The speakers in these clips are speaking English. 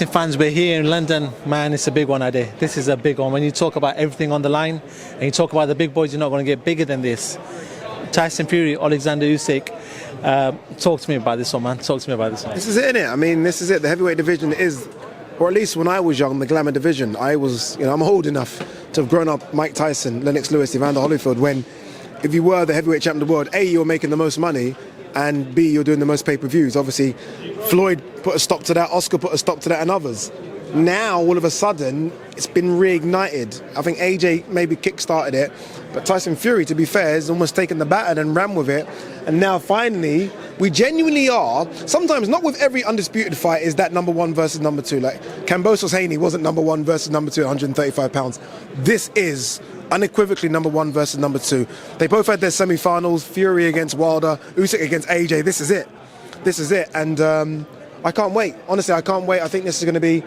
boxing fans, we're here in London. Man, it's a big one, Ade. This is a big one. When you talk about everything on the line and you talk about the big boys, you're not going to get bigger than this. Tyson Fury, Oleksandr Usyk. Talk to me about this one, man. Talk to me about this one. This is it, innit? I mean, this is it. The heavyweight division is, or at least when I was young, the glamour division. I was, I'm old enough to have grown up Mike Tyson, Lennox Lewis, Evander Holyfield, when if you were the heavyweight champion of the world, A, you were making the most money, and B, you're doing the most pay-per-views. Obviously, Floyd put a stop to that, Oscar put a stop to that, and others. Now, all of a sudden, it's been reignited. I think AJ maybe kick-started it, but Tyson Fury, to be fair, has almost taken the baton and ran with it. And now, finally, we genuinely are, sometimes not with every undisputed fight is that number one versus number two. Like, Kambosos Haney wasn't number one versus number two at 135 pounds. This is unequivocally number one versus number two. They both had their semi-finals, Fury against Wilder, Usyk against AJ. This is it. This is it. And I can't wait. Honestly, I can't wait. I think this is going to be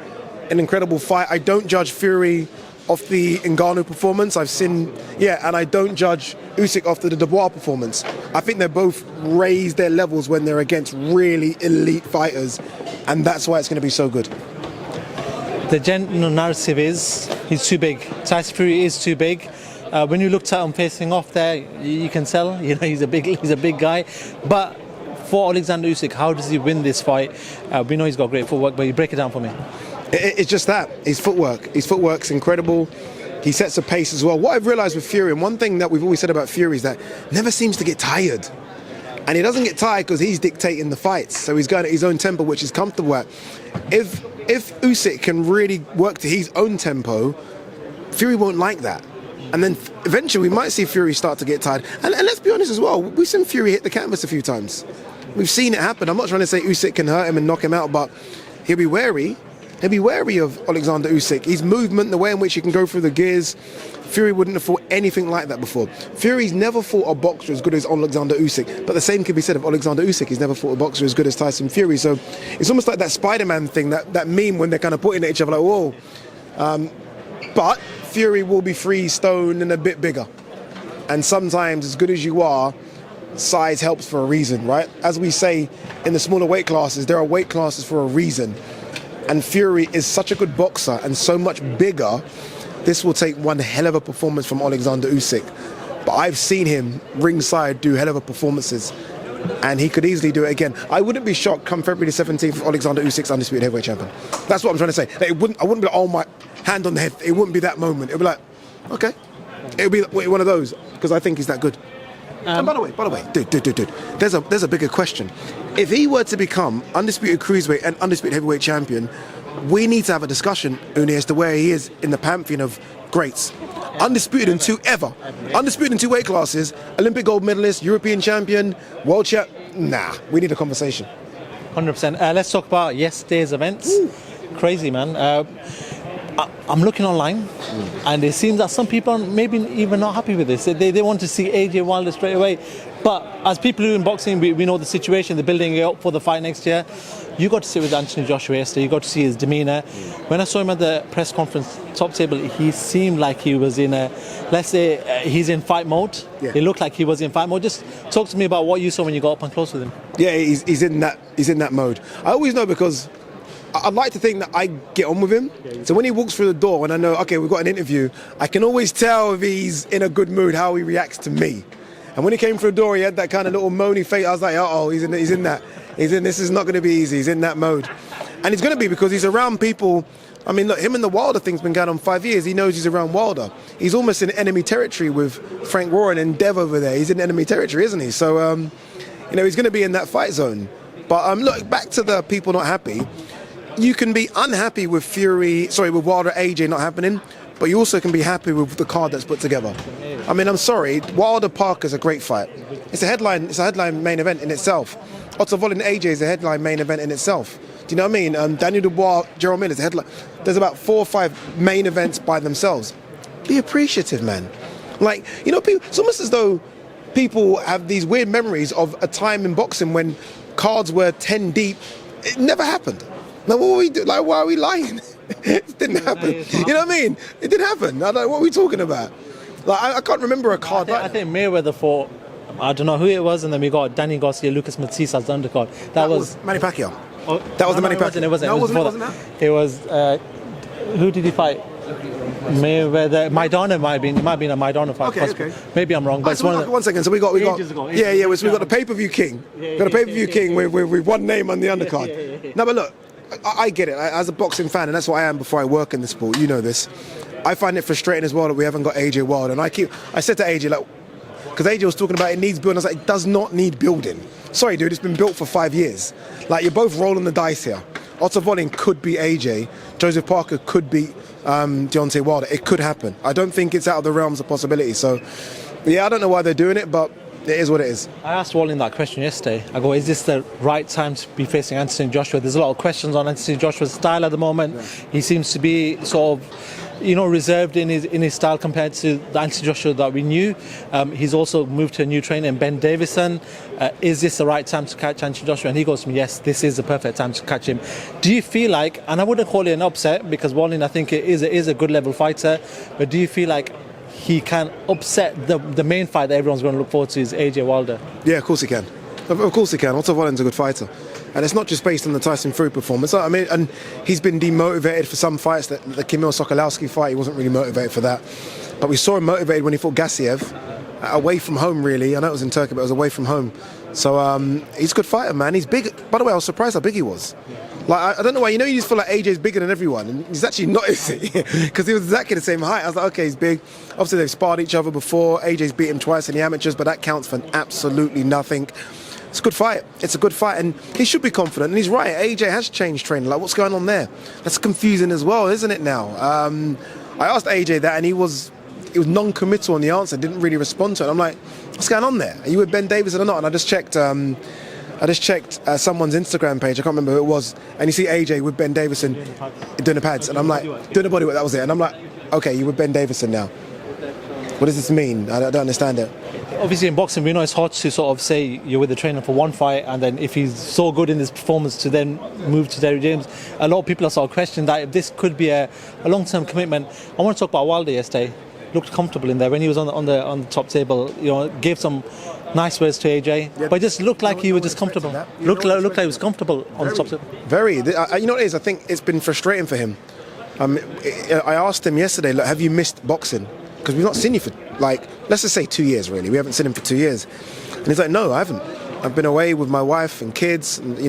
an incredible fight. I don't judge Fury off the Ngannou performance. And I don't judge Usyk off the Dubois performance. I think they both raise their levels when they're against really elite fighters, and that's why it's going to be so good. The general narrative is he's too big. Tyson Fury is too big. When you looked at him facing off there, you can tell, he's a big guy. But for Oleksandr Usyk, how does he win this fight? We know he's got great footwork, but you break it down for me. It's just that. His footwork's incredible. He sets a pace as well. What I've realised with Fury, and one thing that we've always said about Fury is that never seems to get tired. And he doesn't get tired because he's dictating the fights. So he's going at his own tempo, which is comfortable at. If Usyk can really work to his own tempo, Fury won't like that. And then eventually we might see Fury start to get tired. And let's be honest as well, we've seen Fury hit the canvas a few times. We've seen it happen. I'm not trying to say Usyk can hurt him and knock him out, but he'll be wary. He'll be wary of Oleksandr Usyk. His movement, the way in which he can go through the gears, Fury wouldn't have fought anything like that before. Fury's never fought a boxer as good as Oleksandr Usyk, but the same can be said of Oleksandr Usyk. He's never fought a boxer as good as Tyson Fury. So it's almost like that Spider-Man thing, that meme when they're kind of putting at each other like, whoa. But Fury will be freeze-stoned and a bit bigger. And sometimes, as good as you are, size helps for a reason, right? As we say in the smaller weight classes, there are weight classes for a reason. And Fury is such a good boxer and so much bigger, this will take one hell of a performance from Oleksandr Usyk. But I've seen him ringside do hell of a performances, and he could easily do it again. I wouldn't be shocked come February the 17th if Oleksandr Usyk's undisputed heavyweight champion. That's what I'm trying to say. Like, I wouldn't be like, oh, my hand on the head. It wouldn't be that moment. It would be like, okay. It would be one of those, because I think he's that good. And by the way, dude, there's a bigger question. If he were to become undisputed cruiserweight and undisputed heavyweight champion, we need to have a discussion, Uni, as to where he is in the pantheon of greats. Undisputed in two weight classes, Olympic gold medalist, European champion, world champ. Nah, we need a conversation. 100%. Let's talk about yesterday's events. Ooh. Crazy, man. I'm looking online, and it seems that some people are maybe even not happy with this. They want to see AJ Wilder straight away. But as people who in boxing, we know the situation. They're building it up for the fight next year. You got to sit with Anthony Joshua yesterday. You got to see his demeanour. When I saw him at the press conference top table, he seemed like he was in let's say, he's in fight mode. Yeah. It looked like he was in fight mode. Just talk to me about what you saw when you got up and close with him. Yeah, he's in that mode. I always know, because I'd like to think that I get on with him. So when he walks through the door and I know, okay, we've got an interview, I can always tell if he's in a good mood, how he reacts to me. And when he came through the door, he had that kind of little moany face. I was like, he's in that. This is not going to be easy. He's in that mode. And he's going to be, because he's around people. I mean, look, him and the Wilder thing's been going on 5 years. He knows he's around Wilder. He's almost in enemy territory with Frank Warren and Dev over there. He's in enemy territory, isn't he? So, he's going to be in that fight zone. But look, back to the people not happy. You can be unhappy with with Wilder AJ not happening, but you also can be happy with the card that's put together. I mean, I'm sorry, Wilder Parker's a great fight. It's a headline main event in itself. Otto Volin AJ is a headline main event in itself. Do you know what I mean? Daniel Dubois, Gerald Miller is a headline. There's about 4 or 5 main events by themselves. Be appreciative, man. Like, it's almost as though people have these weird memories of a time in boxing when cards were 10 deep. It never happened. Now, what were we doing? Like, why are we lying? It didn't happen. You know what I mean? It didn't happen. I don't know, what are we talking about? Like, I can't remember a card. I think Mayweather fought, I don't know who it was, and then we got Danny Garcia, Lucas Matthysse as the undercard. That was Manny Pacquiao. That was the Manny It Pacquiao. wasn't. No, It was wasn't before that? that. It was. Who did he fight? Mayweather. Maidana might have been. It might have been a Maidana fight. Okay, possibly. okay. Maybe I'm wrong, but it's one of the. 1 second. So we got. Ages ago, Yeah. ages So we got ago. the pay-per-view king. We got a pay-per-view king with one name on the undercard. No, but look, I get it. As a boxing fan, and that's what I am before I work in the sport. You know this. I find it frustrating as well that we haven't got AJ Wilder. And I said to AJ, like, because AJ was talking about it needs building. I was like, it does not need building. Sorry, dude, it's been built for 5 years. Like, you're both rolling the dice here. Otto Volin could be AJ. Joseph Parker could be Deontay Wilder. It could happen. I don't think it's out of the realms of possibility. So, yeah, I don't know why they're doing it, but it is what it is. I asked Wallin that question yesterday. I go, is this the right time to be facing Anthony Joshua? There's a lot of questions on Anthony Joshua's style at the moment. Yeah. He seems to be sort of, reserved in his style compared to the Anthony Joshua that we knew. He's also moved to a new trainer in Ben Davison. Is this the right time to catch Anthony Joshua? And he goes to me, yes, this is the perfect time to catch him. Do you feel like, and I wouldn't call it an upset because Wallin, I think, is a good level fighter, but do you feel like he can upset the main fight that everyone's going to look forward to is AJ Wilder? Yeah, of course he can. Of course he can. Otto Wallin's a good fighter. And it's not just based on the Tyson Fury performance. I mean, and he's been demotivated for some fights. The Kamil Sokolowski fight, he wasn't really motivated for that. But we saw him motivated when he fought Gassiev, away from home, really. I know it was in Turkey, but it was away from home. So he's a good fighter, man. He's big. By the way, I was surprised how big he was. Like, I don't know why. You just feel like AJ's bigger than everyone. And he's actually not, is he? Because he was exactly the same height. I was like, okay, he's big. Obviously, they've sparred each other before. AJ's beat him twice in the amateurs, but that counts for absolutely nothing. It's a good fight. It's a good fight, and he should be confident. And he's right. AJ has changed training. Like, what's going on there? That's confusing as well, isn't it? Now, I asked AJ that, and he was non-committal on the answer. Didn't really respond to it. I'm like, what's going on there? Are you with Ben Davison or not? And I just checked. Someone's Instagram page. I can't remember who it was. And you see AJ with Ben Davison doing the pads, and I'm like, doing the bodywork. That was it. And I'm like, okay, you with Ben Davison now. What does this mean? I don't understand it. Obviously in boxing we know it's hard to sort of say you're with the trainer for one fight and then if he's so good in his performance to then move to Derrick James. A lot of people are sort of questioning that if this could be a long-term commitment. I want to talk about Wilder yesterday. Looked comfortable in there when he was on the top table, gave some nice words to AJ, but it just looked like he was just comfortable. Looked like he was comfortable on the top table. Very. You know what it is? I think it's been frustrating for him. I asked him yesterday, look, have you missed boxing? Because we've not seen you for, like, let's just say 2 years, really. We haven't seen him for 2 years. And he's like, no, I haven't. I've been away with my wife and kids. And,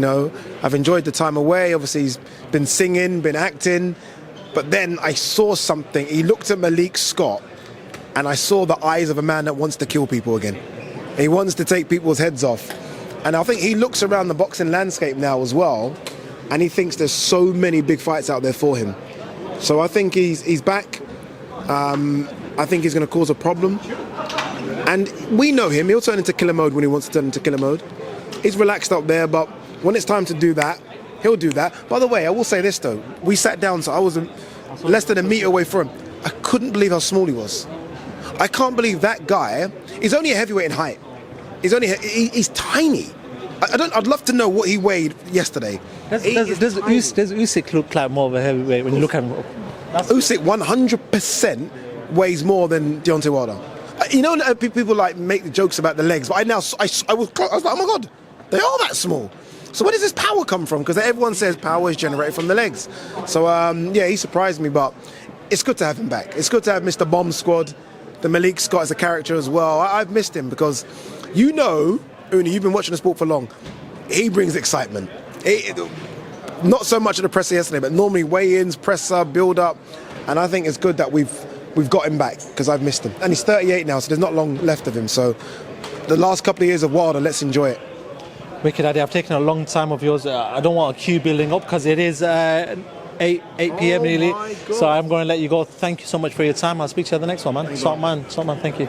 I've enjoyed the time away. Obviously, he's been singing, been acting. But then I saw something. He looked at Malik Scott, and I saw the eyes of a man that wants to kill people again. He wants to take people's heads off. And I think he looks around the boxing landscape now as well, and he thinks there's so many big fights out there for him. So I think he's back. I think he's going to cause a problem. And we know him. He'll turn into killer mode when he wants to turn into killer mode. He's relaxed up there, but when it's time to do that, he'll do that. By the way, I will say this, though. We sat down, so I was less than a metre away from him. I couldn't believe how small he was. I can't believe that guy. He's only a heavyweight in height. He's tiny. I'd love to know what he weighed yesterday. Does Usyk look like more of a heavyweight when you look at him? Usyk 100% weighs more than Deontay Wilder. People like make the jokes about the legs, but I was like, oh my god, they are that small. So where does this power come from? Because everyone says power is generated from the legs. So he surprised me, but it's good to have him back. It's good to have Mr. Bomb Squad. The Malik Scott as a character as well. I've missed him because, Uni, you've been watching the sport for long. He brings excitement. Not so much at the presser yesterday, but normally weigh-ins, presser, build-up, and I think it's good that we've got him back because I've missed him. And he's 38 now, so there's not long left of him. So the last couple of years of Wilder, let's enjoy it. Wicked, Ade, I've taken a long time of yours. I don't want a queue building up because it is 8 p.m. nearly. So I'm going to let you go. Thank you so much for your time. I'll speak to you at the next one, man. Top man, thank you.